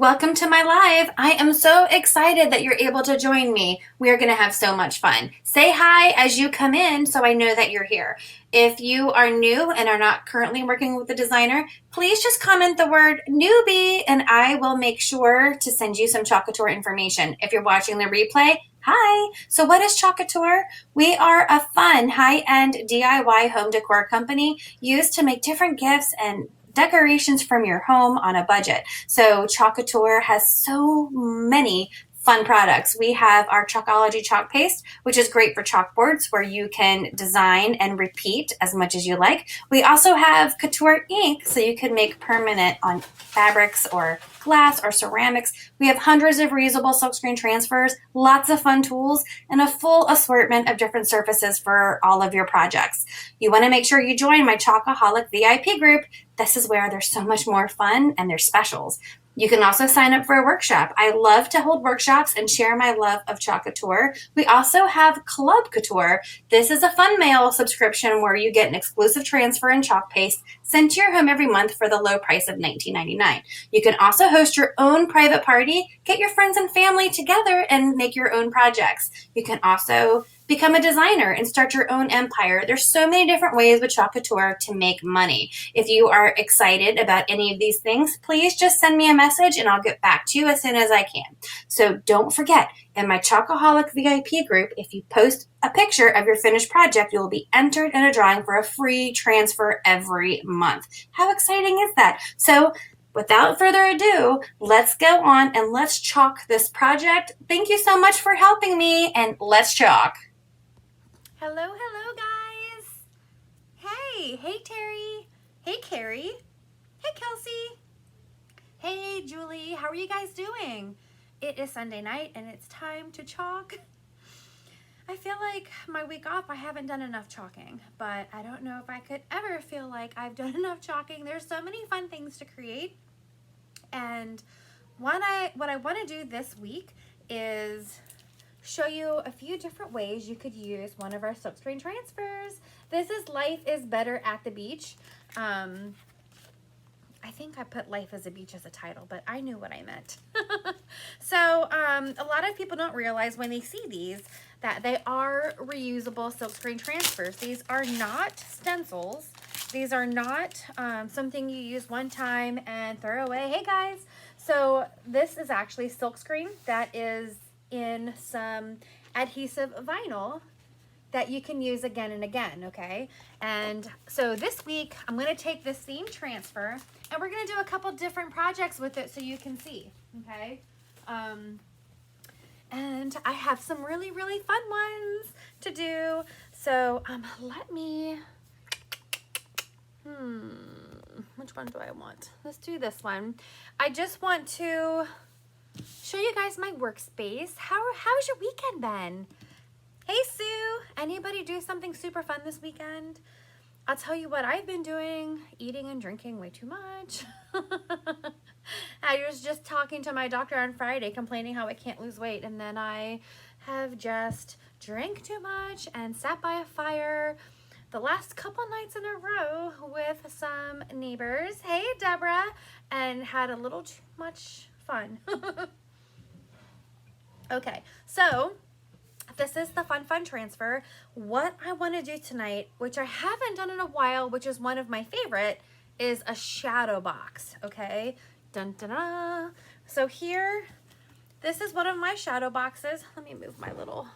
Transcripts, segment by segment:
Welcome to my live. I am so excited that you're able to join me. We are going to have so much fun. Say hi as you come in so I know that you're here. If you are new and are not currently working with a designer, please just comment the word newbie and I will make sure to send you some Chalk Couture information. If you're watching the replay, hi. So what is Chalk Couture? We are a fun, high-end DIY home decor company used to make different gifts and decorations from your home on a budget. So Chalk Couture has so many fun products. We have our Chalkology chalk paste, which is great for chalkboards where you can design and repeat as much as you like. We also have Couture ink, so you can make permanent on fabrics or glass or ceramics. We have hundreds of reusable silkscreen transfers, lots of fun tools, and a full assortment of different surfaces for all of your projects. You want to make sure you join my Chalkaholic VIP group. This is where there's so much more fun and there's specials. You can also sign up for a workshop. I love to hold workshops and share my love of Chalk Couture. We also have Club Couture. This is a fun mail subscription where you get an exclusive transfer and chalk paste sent to your home every month for the low price of $19.99. You can also host your own private party, get your friends and family together, and make your own projects. You can also become a designer and start your own empire. There's so many different ways with Chalk Couture to make money. If you are excited about any of these things, please just send me a message and I'll get back to you as soon as I can. So don't forget, in my Chalkaholic VIP group, if you post a picture of your finished project, you will be entered in a drawing for a free transfer every month. How exciting is that? So without further ado, let's go on and let's chalk this project. Thank you so much for helping me, and let's chalk. Hello, guys. Hey, Terry. Hey, Carrie. Hey, Kelsey. Hey, Julie. How are you guys doing? It is Sunday night and it's time to chalk. I feel like my week off I haven't done enough chalking, but I don't know if I could ever feel like I've done enough chalking. There's so many fun things to create, and what I want to do this week is show you a few different ways you could use one of our silkscreen transfers. This is Life is Better at the Beach. I think I put Life as a Beach as a title, but I knew what I meant. So a lot of people don't realize when they see these that they are reusable silkscreen transfers. These are not stencils. These are not something you use one time and throw away. Hey guys! So this is actually silkscreen that is in some adhesive vinyl that you can use again and again, okay? And so this week, I'm gonna take this theme transfer and we're gonna do a couple different projects with it so you can see, okay? And I have some really, really fun ones to do. So let me, which one do I want? Let's do this one. I just want to show you guys my workspace. How's your weekend been? Hey Sue, anybody do something super fun this weekend? I'll tell you what I've been doing, eating and drinking way too much. I was just talking to my doctor on Friday complaining how I can't lose weight, and then I have just drank too much and sat by a fire the last couple nights in a row with some neighbors. Hey Deborah, and had a little too much fun. Okay, so this is the fun transfer. What I want to do tonight, which I haven't done in a while, which is one of my favorite, is a shadow box, okay? Dun, dun, dun. So here, this is one of my shadow boxes. Let me move my little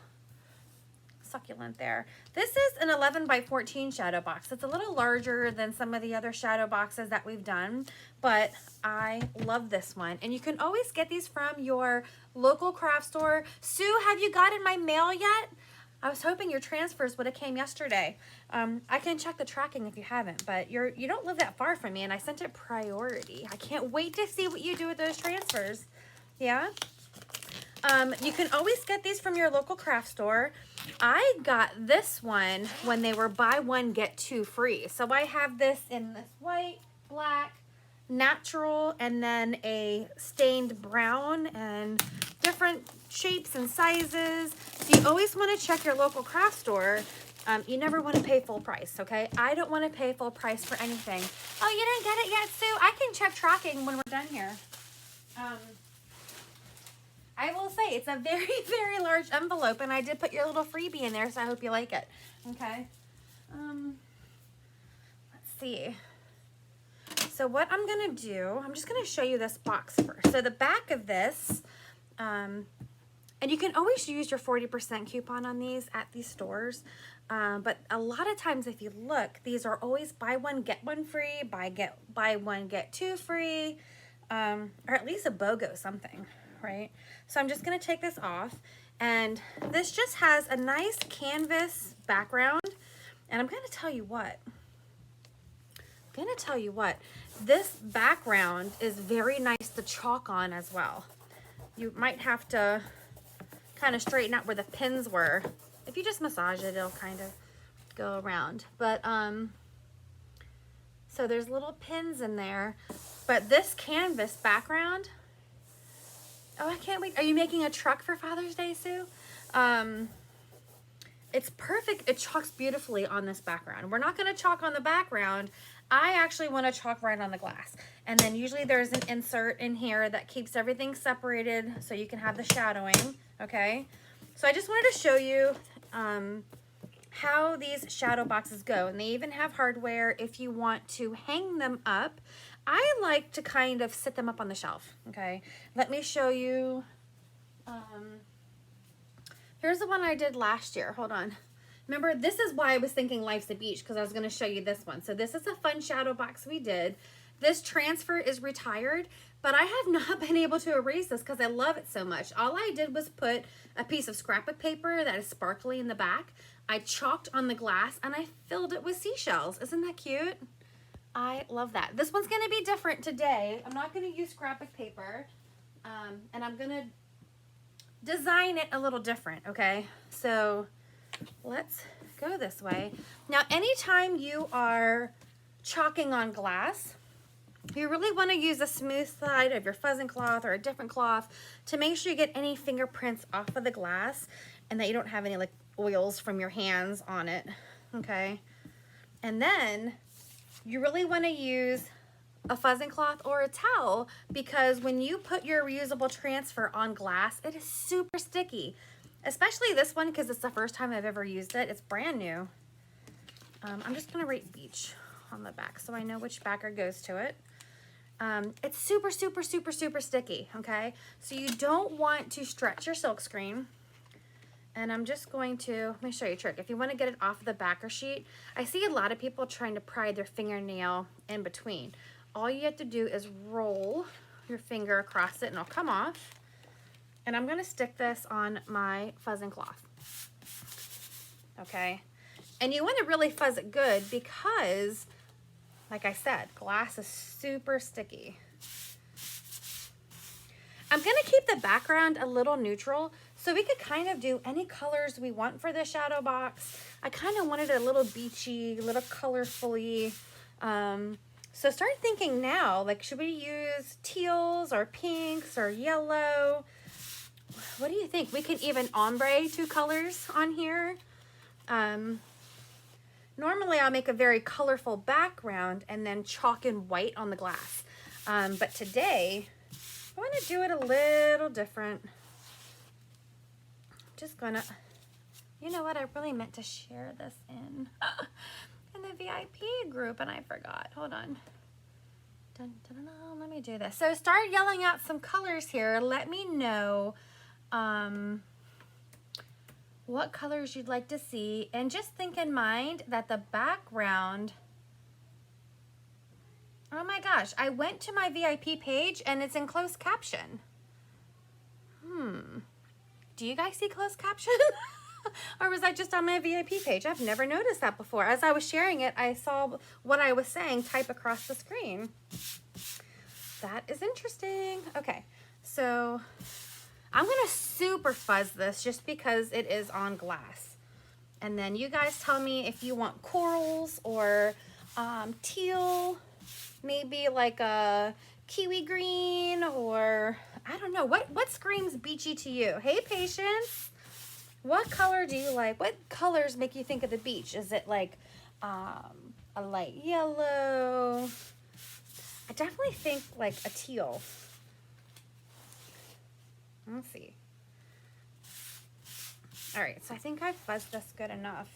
succulent there. This is an 11 by 14 shadow box. It's a little larger than some of the other shadow boxes that we've done, but I love this one. And you can always get these from your local craft store. Sue, have you gotten my mail yet? I was hoping your transfers would have came yesterday. I can check the tracking if you haven't, but you don't live that far from me, and I sent it priority. I can't wait to see what you do with those transfers. Yeah? You can always get these from your local craft store. I got this one when they were buy one, get two free. So I have this in this white, black, natural, and then a stained brown, and different shapes and sizes. So you always want to check your local craft store. You never want to pay full price, okay? I don't want to pay full price for anything. Oh, you didn't get it yet, Sue? I can check tracking when we're done here. I will say it's a very, very large envelope, and I did put your little freebie in there, so I hope you like it. Okay. Let's see. So what I'm going to do, I'm just going to show you this box first. So the back of this, and you can always use your 40% coupon on these at these stores. But a lot of times if you look, these are always buy one, get one free, buy one, get two free, or at least a BOGO something, right? So I'm just going to take this off, and this just has a nice canvas background. And I'm going to tell you what, this background is very nice to chalk on as well. You might have to kind of straighten out where the pins were. If you just massage it, it'll kind of go around. But so there's little pins in there, but this canvas background, oh, I can't wait. Are you making a truck for Father's Day, Sue? It's perfect. It chalks beautifully on this background. We're not going to chalk on the background. I actually want to chalk right on the glass. And then usually there's an insert in here that keeps everything separated so you can have the shadowing, okay? So I just wanted to show you how these shadow boxes go. And they even have hardware if you want to hang them up. I like to kind of sit them up on the shelf, okay? Let me show you. Here's the one I did last year. Hold on. Remember, this is why I was thinking Life's a Beach, because I was going to show you this one. So this is a fun shadow box we did. This transfer is retired, but I have not been able to erase this because I love it so much. All I did was put a piece of scrapbook paper that is sparkly in the back. I chalked on the glass, and I filled it with seashells. Isn't that cute? I love that. This one's going to be different today. I'm not going to use scrapbook paper, and I'm going to design it a little different, okay? So let's go this way. Now, anytime you are chalking on glass, you really want to use a smooth side of your fuzzing cloth or a different cloth to make sure you get any fingerprints off of the glass and that you don't have any like oils from your hands on it, okay? And then you really want to use a fuzzing cloth or a towel, because when you put your reusable transfer on glass, it is super sticky, especially this one because it's the first time I've ever used it. It's brand new. I'm just gonna write beach on the back so I know which backer goes to it. It's super, super, super, super sticky, okay? So you don't want to stretch your silk screen. And I'm just going to, let me show you a trick. If you want to get it off the backer sheet, I see a lot of people trying to pry their fingernail in between. All you have to do is roll your finger across it and it'll come off. And I'm going to stick this on my fuzzing cloth. Okay? And you want to really fuzz it good because, like I said, glass is super sticky. I'm going to keep the background a little neutral so we could kind of do any colors we want for the shadow box. I kind of wanted it a little beachy, a little colorfully. So start thinking now, like, should we use teals or pinks or yellow? What do you think? We could even ombre 2 colors on here. Normally I'll make a very colorful background and then chalk in white on the glass. But today I want to do it a little different. Just gonna, you know what? I really meant to share this in the VIP group and I forgot. Hold on. Dun, dun, dun, dun. Let me do this. So start yelling out some colors here. Let me know what colors you'd like to see, and just think in mind that the background, oh my gosh, I went to my VIP page and it's in closed caption. Do you guys see closed caption? Or was that just on my VIP page? I've never noticed that before. As I was sharing it, I saw what I was saying type across the screen. That is interesting. Okay, so I'm gonna super fuzz this just because it is on glass. And then you guys tell me if you want corals or teal, maybe like a kiwi green, or I don't know. What screams beachy to you? Hey, Patience. What color do you like? What colors make you think of the beach? Is it like a light yellow? I definitely think like a teal. Let's see. All right, so I think I've fuzzed this good enough.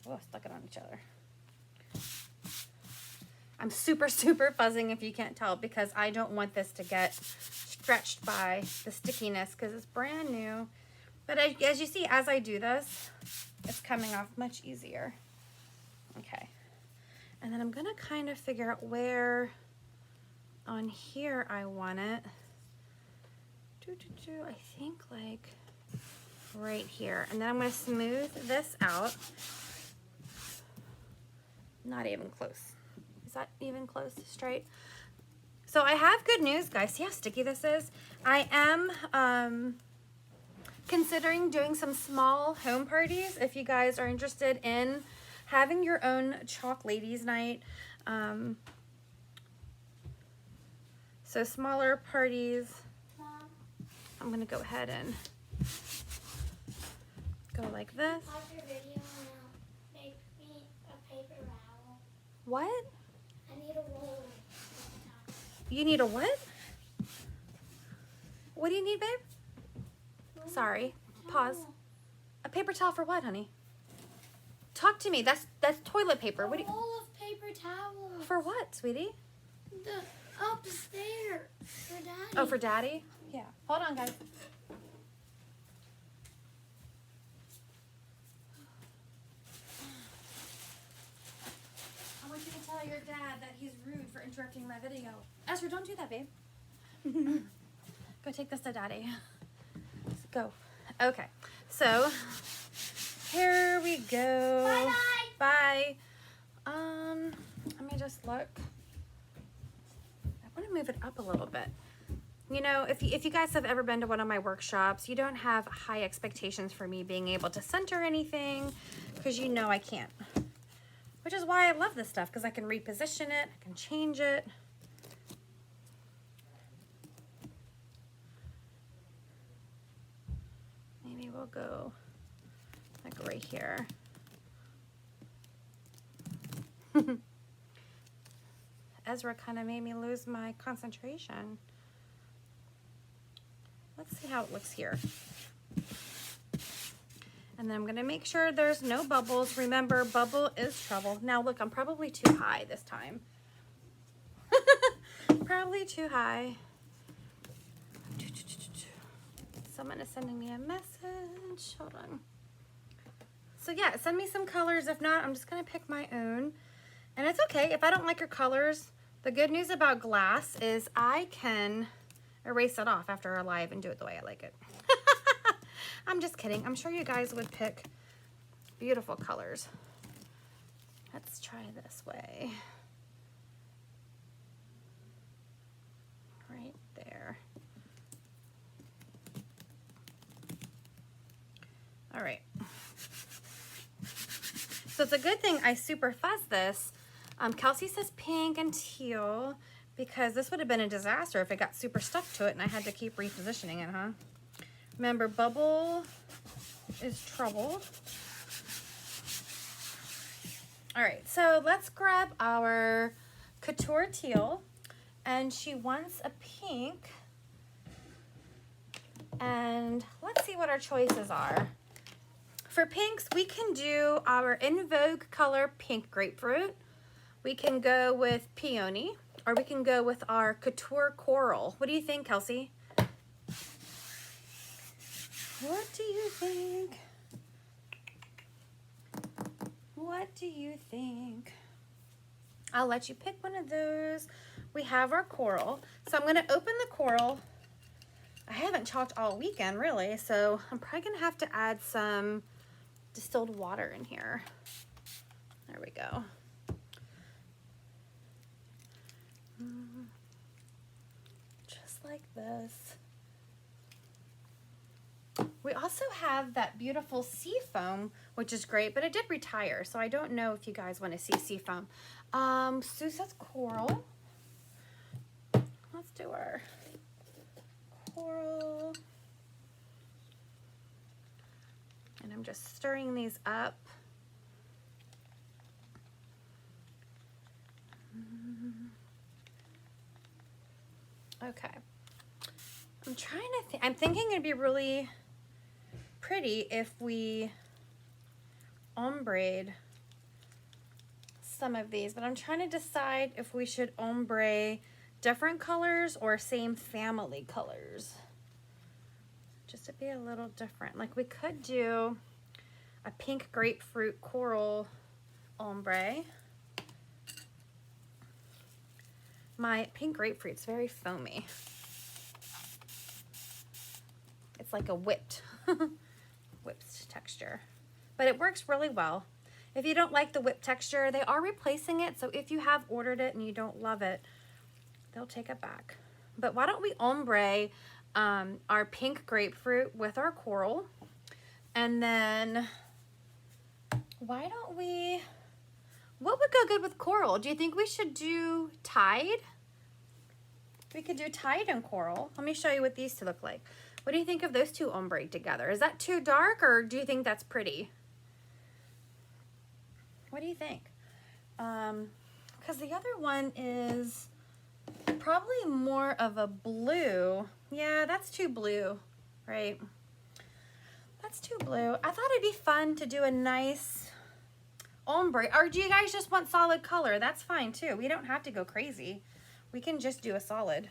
Oh, stuck it on each other. I'm super fuzzing if you can't tell, because I don't want this to get stretched by the stickiness because it's brand new. But as you see, as I do this, it's coming off much easier. Okay. And then I'm gonna kind of figure out where on here I want it. I think like right here. And then I'm gonna smooth this out. Not even close. Is that even close to straight? So I have good news, guys. See how sticky this is? I am considering doing some small home parties if you guys are interested in having your own chalk ladies night. So smaller parties. Mom, I'm gonna go ahead and go like this. pause your video and make me a paper towel. What? I need a roll. You need a what? What do you need, babe? Sorry. Pause. A paper towel for what, honey? Talk to me. That's toilet paper. What do A you, roll of paper towels. for what, sweetie? The upstairs for Daddy. Oh, for daddy? Yeah. Hold on, guys. I want you to tell your dad that he's rude for interrupting my video. Ezra, don't do that, babe. Go take this to daddy. Go. Okay. So, here we go. Bye-bye. Bye. Let me just look. I want to move it up a little bit. You know, if you guys have ever been to one of my workshops, you don't have high expectations for me being able to center anything, because you know I can't. Which is why I love this stuff, because I can reposition it, I can change it. Maybe we'll go like right here. Ezra kind of made me lose my concentration. Let's see how it looks here. And then I'm gonna make sure there's no bubbles. Remember, bubble is trouble. Now look, I'm probably too high this time. Probably too high. Someone is sending me a message. Hold on. So yeah, send me some colors. If not, I'm just gonna pick my own. And it's okay if I don't like your colors. The good news about glass is I can erase it off after a live and do it the way I like it. I'm just kidding. I'm sure you guys would pick beautiful colors. Let's try this way. Right there. All right. So it's a good thing I super fuzz this. Kelsey says pink and teal, because this would have been a disaster if it got super stuck to it and I had to keep repositioning it, huh? Remember, bubble is trouble. All right, so let's grab our Couture teal, and she wants a pink. And let's see what our choices are. For pinks, we can do our In Vogue color Pink Grapefruit. We can go with Peony, or we can go with our Couture Coral. What do you think, Kelsey? What do you think? What do you think? I'll let you pick one of those. We have our coral. So I'm gonna open the coral. I haven't chalked all weekend really, so I'm probably gonna have to add some distilled water in here. There we go. Just like this. We also have that beautiful sea foam, which is great, but it did retire, so I don't know if you guys want to see sea foam. Sue says coral. Let's do our coral. And I'm just stirring these up. Okay. I'm trying to think. I'm thinking it'd be really pretty if we ombre some of these, but I'm trying to decide if we should ombre different colors or same family colors. Just to be a little different. Like we could do a pink grapefruit coral ombre. My pink grapefruit's very foamy. It's like a whipped texture, but it works really well. If you don't like the whipped texture, they are replacing it. So if you have ordered it and you don't love it, they'll take it back. But why don't we ombre our pink grapefruit with our coral, and then why don't we, what would go good with coral? Do you think we should do Tide? We could do Tide and coral. Let me show you what these two look like. What do you think of those two ombre together? Is that too dark, or do you think that's pretty? What do you think? Because the other one is probably more of a blue. Yeah, that's too blue, right? That's too blue. I thought it'd be fun to do a nice ombre. Or do you guys just want solid color? That's fine too. We don't have to go crazy. We can just do a solid.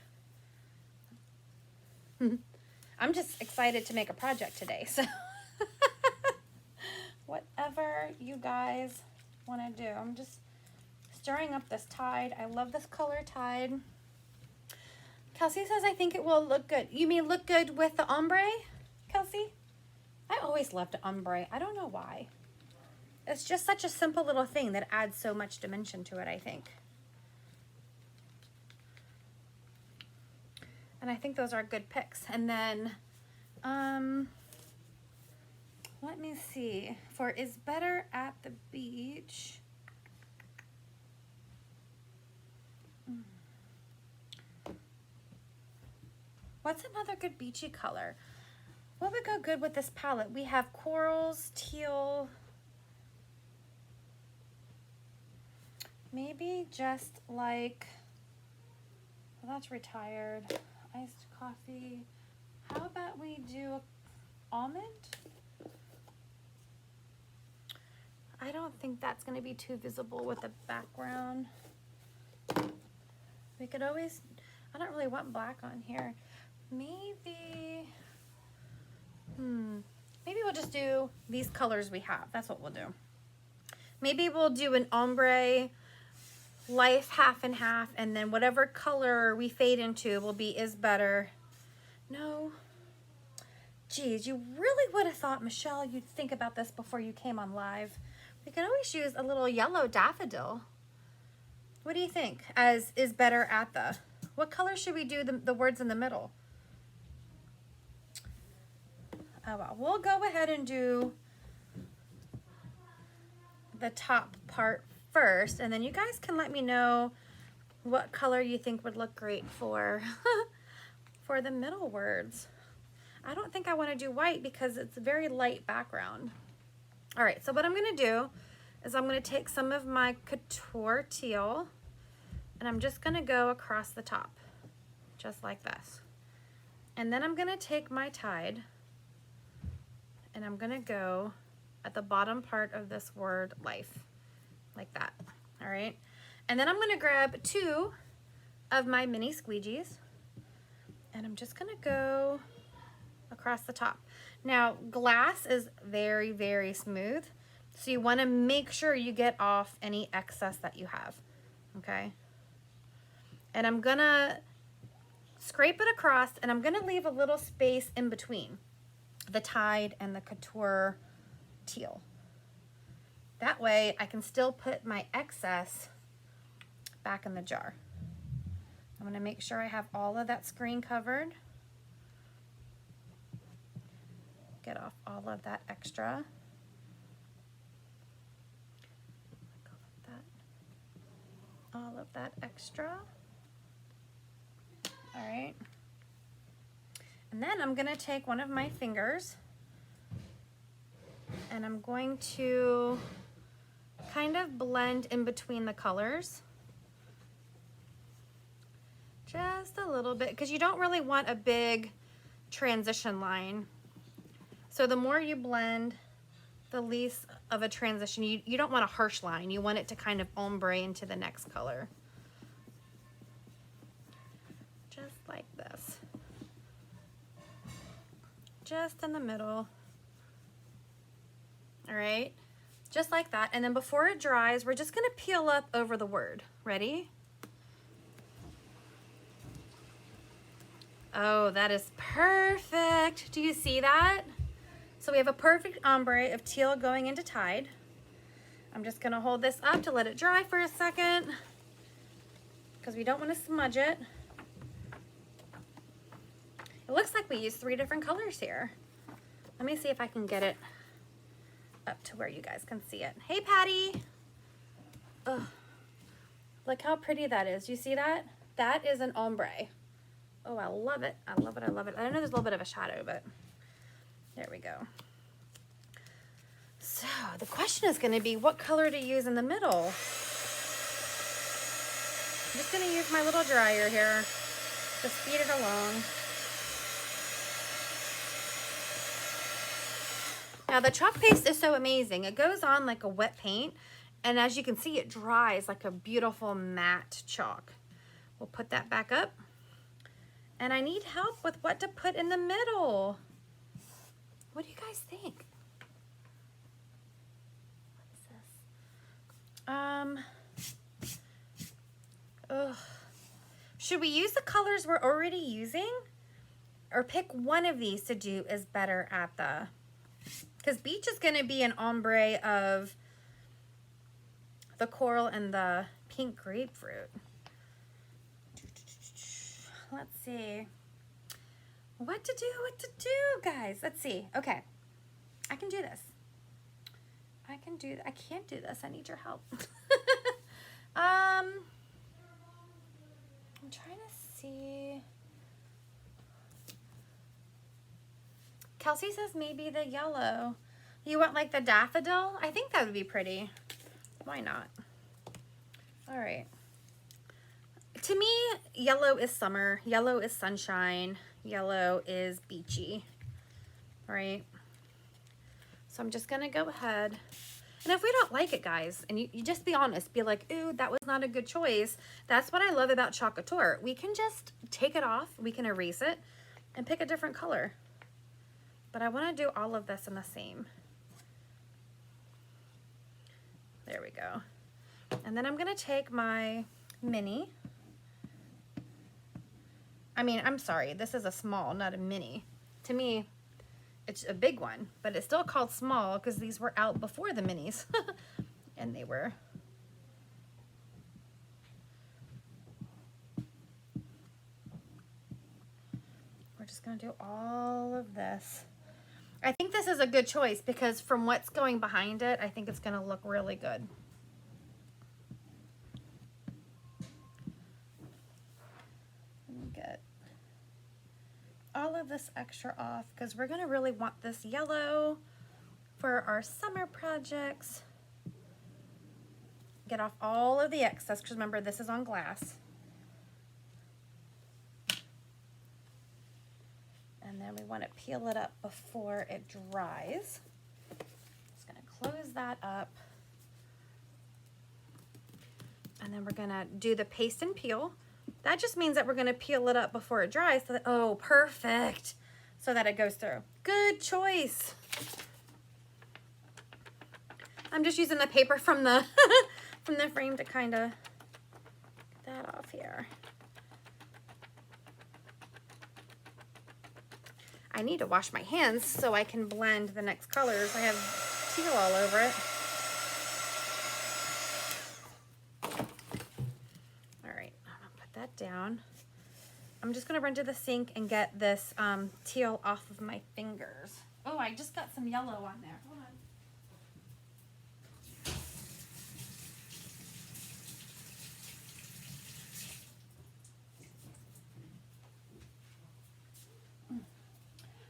I'm just excited to make a project today, so whatever you guys want to do. I'm just stirring up this Tide. I love this color Tide. Kelsey says, I think it will look good. You mean look good with the ombre, Kelsey? I always loved ombre. I don't know why. It's just such a simple little thing that adds so much dimension to it, I think. And I think those are good picks. And then, let me see. For Is Better at the Beach. What's another good beachy color? What would go good with this palette? We have corals, teal. Maybe just like, well, that's retired. Iced coffee. How about we do almond? I don't think that's going to be too visible with the background. We could always, I don't really want black on here. Maybe, maybe we'll just do these colors we have. That's what we'll do. Maybe we'll do an ombre life half and half, and then whatever color we fade into will be Is Better. No. Geez, you really would have thought, Michelle, you'd think about this before you came on live. We can always use a little yellow daffodil. What do you think? As Is Better at the, what color should we do the words in the middle? Oh well, we'll go ahead and do the top part first, and then you guys can let me know what color you think would look great for for the middle words. I don't think I want to do white because it's a very light background. All right, so what I'm going to do is I'm going to take some of my Couture teal, and I'm just going to go across the top, just like this. And then I'm going to take my Tide, and I'm going to go at the bottom part of this word life, like that. All right, and then I'm going to grab two of my mini squeegees, and I'm just going to go across the top. Now, glass is very, very smooth, so you want to make sure you get off any excess that you have, okay? And I'm going to scrape it across, and I'm going to leave a little space in between the Tide and the Couture teal. That way, I can still put my excess back in the jar. I'm going to make sure I have all of that screen covered. Get off all of that extra. All of that extra. All right. And then I'm going to take one of my fingers, and I'm going to kind of blend in between the colors. Just a little bit, because you don't really want a big transition line. So the more you blend, the least of a transition. You don't want a harsh line. You want it to kind of ombre into the next color. Just like this. Just in the middle. All right, just like that. And then before it dries, we're just gonna peel up over the word. Ready? Oh, that is perfect. Do you see that? So we have a perfect ombre of teal going into Tide. I'm just gonna hold this up to let it dry for a second because we don't want to smudge it. It looks like we used 3 different colors here. Let me see if I can get it up to where you guys can see it. Hey, Patty. Ugh. Look how pretty that is. Do you see that? That is an ombre. Oh, I love it. I love it. I love it. I know there's a little bit of a shadow, but there we go. So the question is going to be what color to use in the middle. I'm just going to use my little dryer here to speed it along. Now the chalk paste is so amazing. It goes on like a wet paint, and as you can see, it dries like a beautiful matte chalk. We'll put that back up. And I need help with what to put in the middle. What do you guys think? What is this? Ugh. Should we use the colors we're already using? Or pick one of these to do is better at the... Because beach is going to be an ombre of the coral and the pink grapefruit. Let's see. What to do, guys? Let's see. Okay. I can do this. I can't do this. I need your help. I'm trying to see. Kelsey says maybe the yellow. You want like the daffodil? I think that would be pretty. Why not? All right. To me, yellow is summer. Yellow is sunshine. Yellow is beachy. All right. So I'm just going to go ahead. And if we don't like it, guys, and you just be honest, be like, ooh, that was not a good choice. That's what I love about Club Couture. We can just take it off. We can erase it and pick a different color. But I want to do all of this in the same. There we go. And then I'm going to take my mini. I mean, I'm sorry, this is a small, not a mini. To me, it's a big one, but it's still called small because these were out before the minis. And they were. We're just going to do all of this. I think this is a good choice because from what's going behind it, I think it's going to look really good. Let me get all of this extra off because we're going to really want this yellow for our summer projects. Get off all of the excess because remember, this is on glass. And then we want to peel it up before it dries. Just going to close that up. And then we're going to do the paste and peel. That just means that we're going to peel it up before it dries. So that, oh, perfect. So that it goes through. Good choice. I'm just using the paper from the from the frame to kind of get that off here. I need to wash my hands so I can blend the next colors. I have teal all over it. All right, I'm gonna put that down. I'm just gonna run to the sink and get this teal off of my fingers. Oh, I just got some yellow on there. Hold on.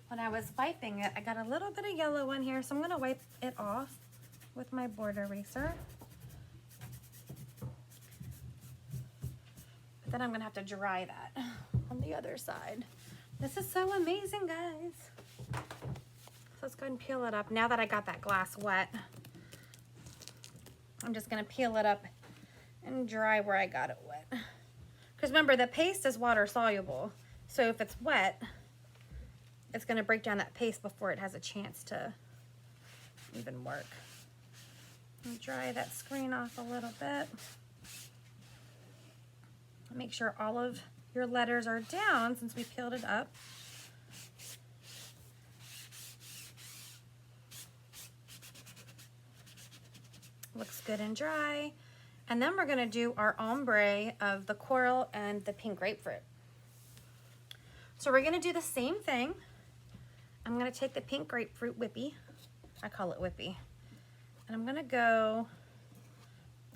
When I was wiping it, I got a little bit of yellow in here, so I'm going to wipe it off with my board eraser. But then I'm going to have to dry that on the other side. This is so amazing, guys. So let's go ahead and peel it up. Now that I got that glass wet, I'm just gonna peel it up and dry where I got it wet. Because remember, the paste is water soluble. So if it's wet, it's gonna break down that paste before it has a chance to even work. And dry that screen off a little bit. Make sure all of your letters are down since we peeled it up. Looks good and dry. And then we're gonna do our ombre of the coral and the pink grapefruit. So we're gonna do the same thing. I'm gonna take the pink grapefruit whippy. I call it whippy. And I'm gonna go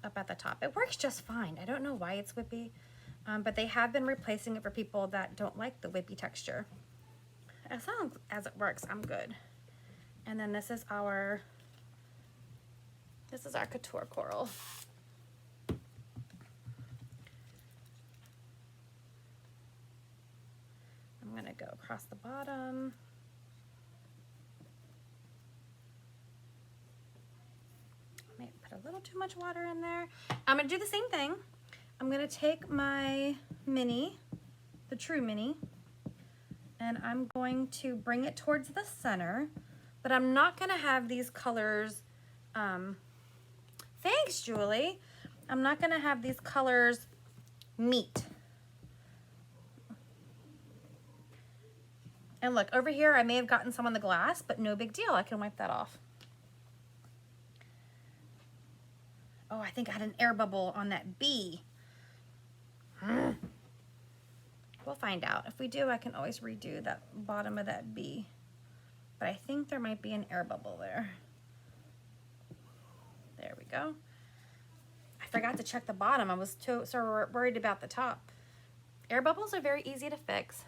up at the top. It works just fine. I don't know why it's whippy, but they have been replacing it for people that don't like the whippy texture. As long as it works, I'm good. And then this is our couture coral. I'm gonna go across the bottom. I may put a little too much water in there. I'm gonna do the same thing. I'm gonna take my mini, the true mini, and I'm going to bring it towards the center, but I'm not gonna have these colors, thanks, Julie. I'm not gonna have these colors meet. And look, over here, I may have gotten some on the glass, but no big deal. I can wipe that off. Oh, I think I had an air bubble on that bee. We'll find out. If we do, I can always redo that bottom of that bee. But I think there might be an air bubble there. There we go. I forgot to check the bottom. I was so worried about the top. Air bubbles are very easy to fix.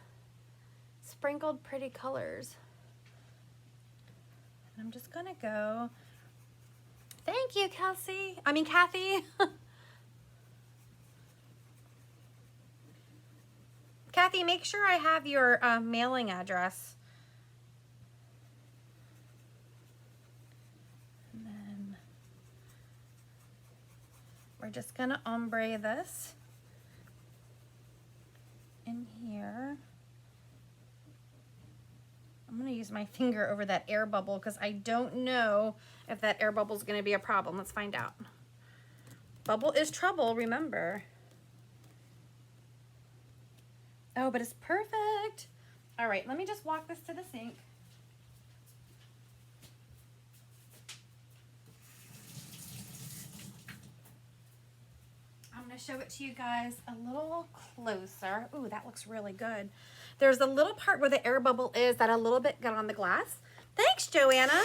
Sprinkled pretty colors. And I'm just gonna go. Thank you, Kathy. Kathy, make sure I have your mailing address. And then we're just gonna ombre this in here. I'm gonna use my finger over that air bubble because I don't know if that air bubble is gonna be a problem. Let's find out. Bubble is trouble, remember. Oh, but it's perfect. All right, let me just walk this to the sink. I'm gonna show it to you guys a little closer. Ooh, that looks really good. There's a little part where the air bubble is that a little bit got on the glass. Thanks, Joanna.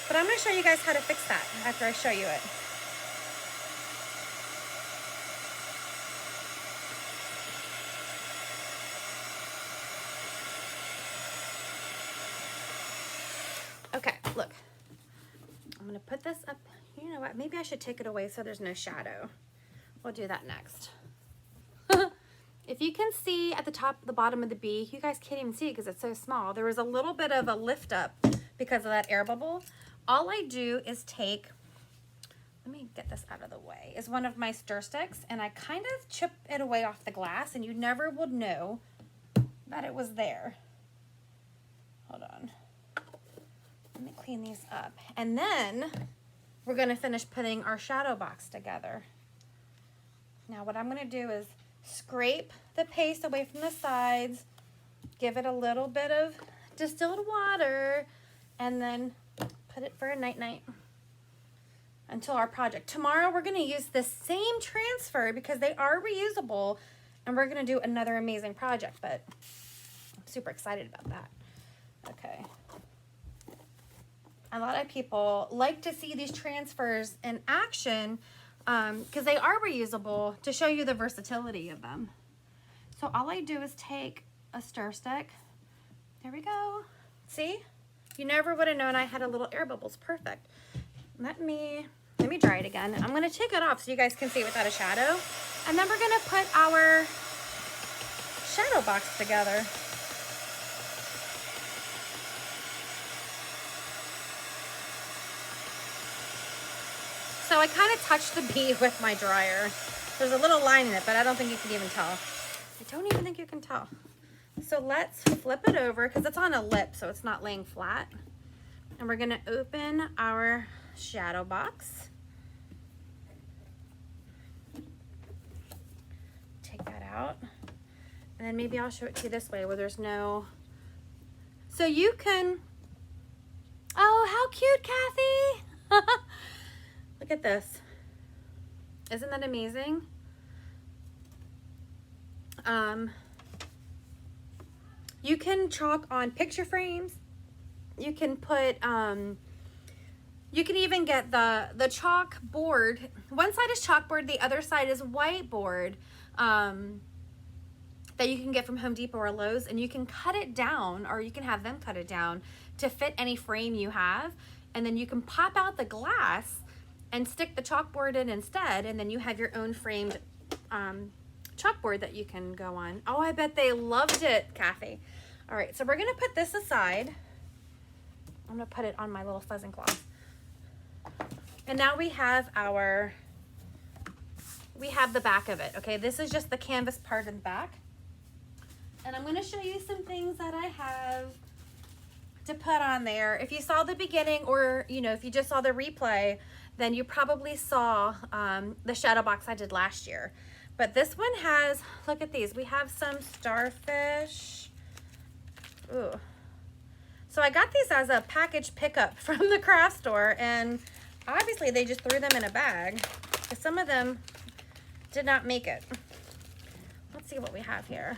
But I'm gonna show you guys how to fix that after I show you it. Okay, look. I'm gonna put this up. You know what? Maybe I should take it away so there's no shadow. We'll do that next. If you can see at the top, the bottom of the bee, you guys can't even see it because it's so small. There was a little bit of a lift up because of that air bubble. All I do is take, let me get this out of the way, is one of my stir sticks, and I kind of chip it away off the glass, and you never would know that it was there. Hold on. Let me clean these up. And then we're gonna finish putting our shadow box together. Now what I'm gonna do is scrape the paste away from the sides, give it a little bit of distilled water, and then put it for a night-night until our project. Tomorrow we're gonna use the same transfer because they are reusable, and we're gonna do another amazing project, but I'm super excited about that. Okay. A lot of people like to see these transfers in action because they are reusable, to show you the versatility of them. So all I do is take a stir stick. There we go. See? You never would have known I had a little air bubbles. Perfect. Let me dry it again. I'm going to take it off so you guys can see without a shadow. And then we're going to put our shadow box together. So I kind of touched the bee with my dryer. There's a little line in it, but I don't think you can even tell. I don't even think you can tell. So let's flip it over because it's on a lip, so it's not laying flat. And we're gonna open our shadow box. Take that out. And then maybe I'll show it to you this way where there's no, so you can, oh, how cute, Kathy. Look at this. Isn't that amazing? You can chalk on picture frames. You can put, you can even get the chalk board. One side is chalkboard, the other side is whiteboard that you can get from Home Depot or Lowe's, and you can cut it down, or you can have them cut it down to fit any frame you have, and then you can pop out the glass and stick the chalkboard in instead, and then you have your own framed chalkboard that you can go on. Oh, I bet they loved it, Kathy. All right, so we're gonna put this aside. I'm gonna put it on my little fuzzing cloth. And now we have the back of it, okay? This is just the canvas part in the back. And I'm gonna show you some things that I have to put on there. If you saw the beginning, or you know, if you just saw the replay, then you probably saw the shadow box I did last year. But this one has, look at these. We have some Starfish. Ooh. So I got these as a package pickup from the craft store, and obviously they just threw them in a bag. Some of them did not make it. Let's see what we have here.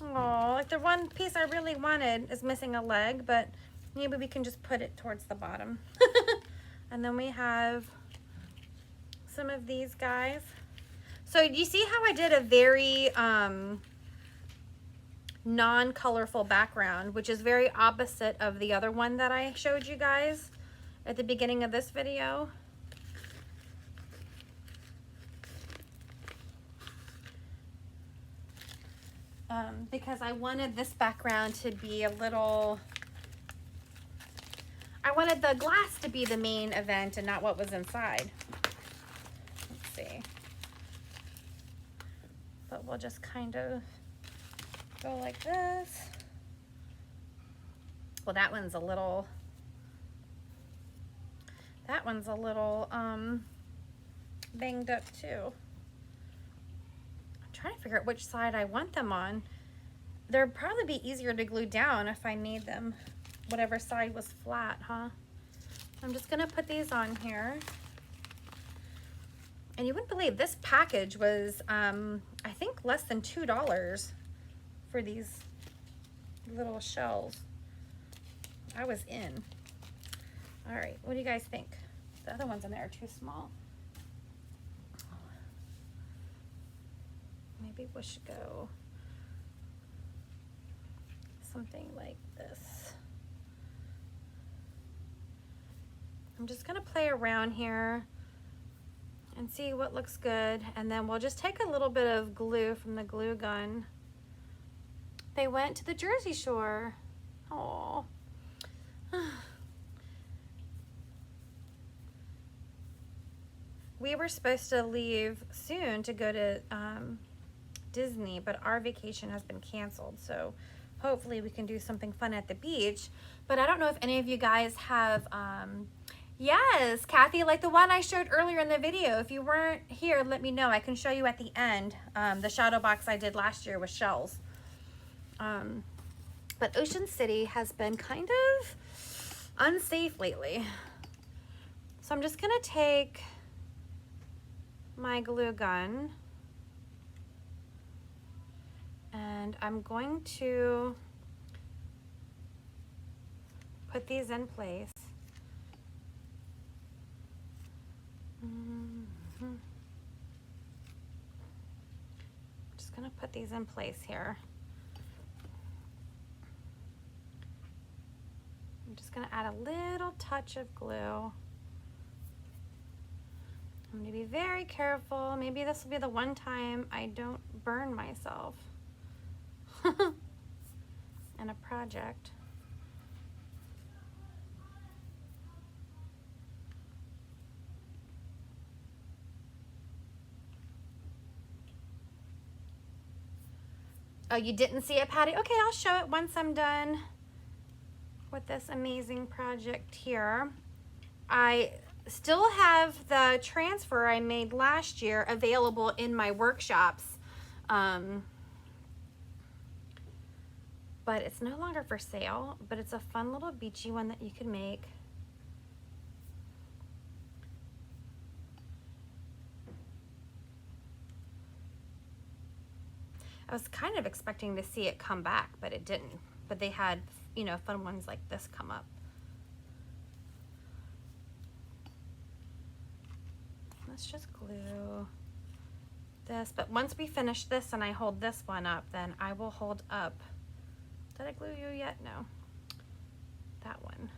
Oh, like the one piece I really wanted is missing a leg, but maybe we can just put it towards the bottom. And then we have some of these guys. So you see how I did a very non-colorful background, which is very opposite of the other one that I showed you guys at the beginning of this video. Because I wanted this background to be a little, I wanted the glass to be the main event and not what was inside. Let's see. But we'll just kind of go like this. Well, that one's a little banged up too. I'm trying to figure out which side I want them on. They'd probably be easier to glue down if I made them whatever side was flat, huh? I'm just gonna put these on here. And you wouldn't believe this package was, I think less than $2 for these little shells. I was in. All right, what do you guys think? The other ones in there are too small. Maybe we should go something like this. I'm just gonna play around here and see what looks good, and then we'll just take a little bit of glue from the glue gun. They went to the Jersey Shore. Oh. We were supposed to leave soon to go to Disney, but our vacation has been canceled, so hopefully we can do something fun at the beach. But I don't know if any of you guys have yes, Kathy, like the one I showed earlier in the video. If you weren't here, let me know. I can show you at the end the shadow box I did last year with shells. But Ocean City has been kind of unsafe lately. So I'm just gonna take my glue gun and I'm going to put these in place. Just gonna put these in place here. I'm just gonna add a little touch of glue. I'm gonna be very careful. Maybe this will be the one time I don't burn myself in a project. Oh, you didn't see it, Patty? Okay, I'll show it once I'm done with this amazing project here. I still have the transfer I made last year available in my workshops. But it's no longer for sale, but it's a fun little beachy one that you can make. I was kind of expecting to see it come back, but it didn't. But they had, you know, fun ones like this come up. Let's just glue this. But once we finish this and I hold this one up, then I will hold up. Did I glue you yet? No. That one.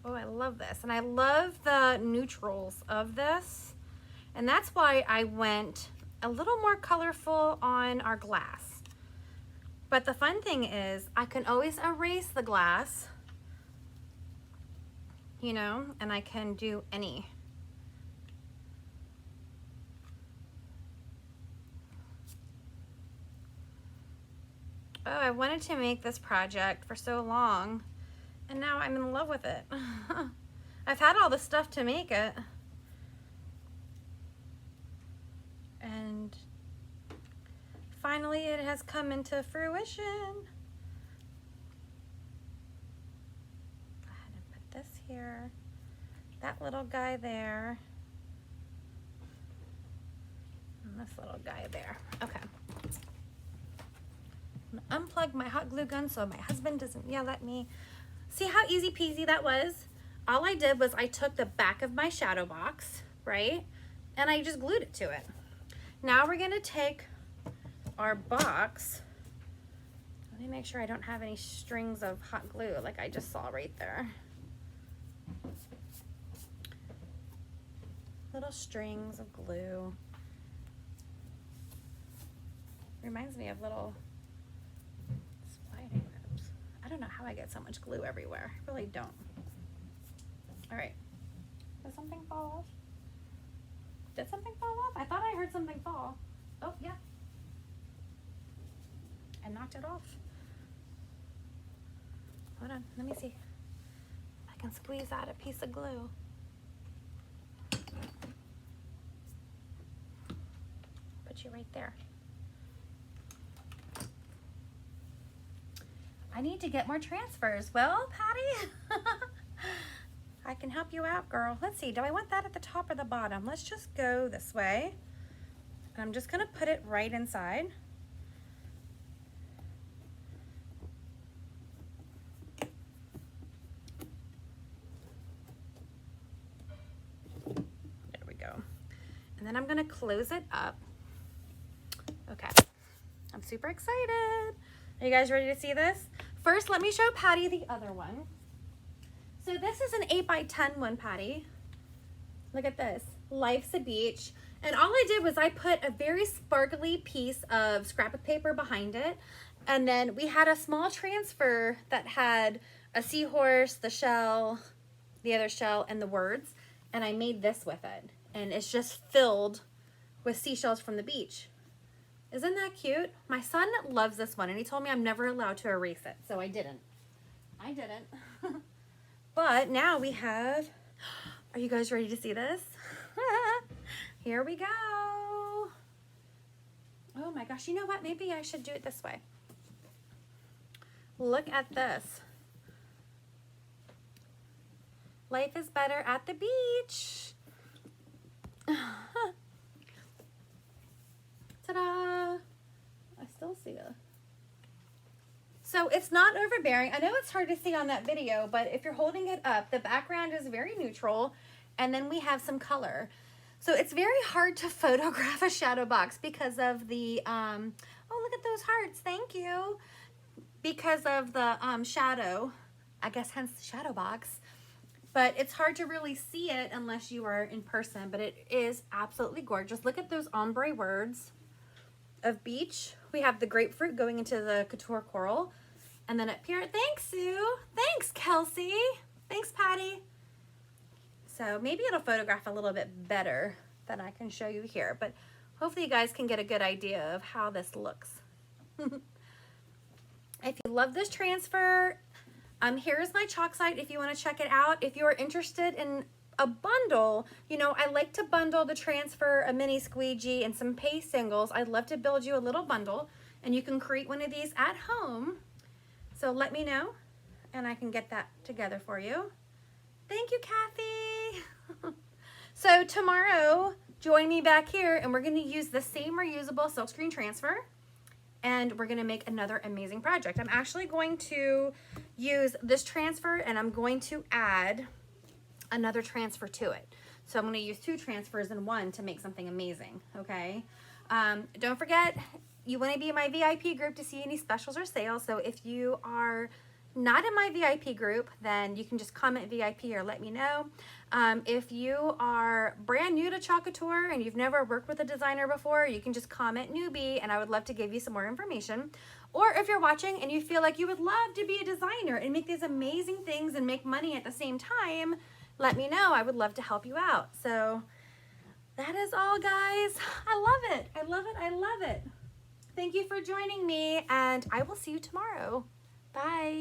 Oh, I love this. And I love the neutrals of this. And that's why I went a little more colorful on our glass. But the fun thing is I can always erase the glass, you know, and I can do any. Oh, I wanted to make this project for so long, and now I'm in love with it. I've had all the stuff to make it. And finally it has come into fruition. Go ahead and put this here, that little guy there, and this little guy there. Okay. I'm gonna unplug my hot glue gun so my husband doesn't yell at me. See how easy peasy that was? All I did was I took the back of my shadow box, right? And I just glued it to it. Now we're gonna take our box. Let me make sure I don't have any strings of hot glue like I just saw right there. Little strings of glue. Reminds me of little sliding ropes. I don't know how I get so much glue everywhere. I really don't. All right. Did something fall off? Did something fall off? I thought I heard something fall. Oh, yeah. I knocked it off. Hold on, let me see. I can squeeze out a piece of glue. Put you right there. I need to get more transfers. Well, Patty, I can help you out, girl. Let's see, do I want that at the top or the bottom? Let's just go this way. I'm just gonna put it right inside. There we go. And then I'm gonna close it up. Okay, I'm super excited. Are you guys ready to see this? First, let me show Patty the other one. So this is an 8x10 one, Patty. Look at this, Life's a Beach. And all I did was I put a very sparkly piece of scrapbook paper behind it. And then we had a small transfer that had a seahorse, the shell, the other shell, and the words. And I made this with it. And it's just filled with seashells from the beach. Isn't that cute? My son loves this one, and he told me I'm never allowed to erase it, so I didn't. I didn't. But now we have, are you guys ready to see this? Here we go. Oh my gosh, you know what? Maybe I should do it this way. Look at this. Life is better at the beach. Ta-da! I still see it. So it's not overbearing. I know it's hard to see on that video, but if you're holding it up, the background is very neutral, and then we have some color. So it's very hard to photograph a shadow box because of the, oh, look at those hearts, thank you. Because of the shadow, I guess hence the shadow box. But it's hard to really see it unless you are in person, but it is absolutely gorgeous. Look at those ombre words of beach. We have the grapefruit going into the couture coral. And then up here, thanks, Sue. Thanks, Kelsey. Thanks, Patty. So maybe it'll photograph a little bit better than I can show you here, but hopefully you guys can get a good idea of how this looks. If you love this transfer, here's my chalk site if you want to check it out. If you're interested in a bundle, you know, I like to bundle the transfer, a mini squeegee, and some paste singles. I'd love to build you a little bundle, and you can create one of these at home. So let me know, and I can get that together for you. Thank you, Kathy. So tomorrow, join me back here, and we're going to use the same reusable silkscreen transfer, and we're going to make another amazing project. I'm actually going to use this transfer, and I'm going to add another transfer to it. So I'm going to use 2 transfers in one to make something amazing, okay? Don't forget, you want to be in my VIP group to see any specials or sales. So if you are not in my VIP group, then you can just comment VIP or let me know. If you are brand new to Chalk Couture and you've never worked with a designer before, you can just comment newbie, and I would love to give you some more information. Or if you're watching and you feel like you would love to be a designer and make these amazing things and make money at the same time, let me know. I would love to help you out. So that is all, guys. I love it. I love it. I love it. Thank you for joining me, and I will see you tomorrow. Bye.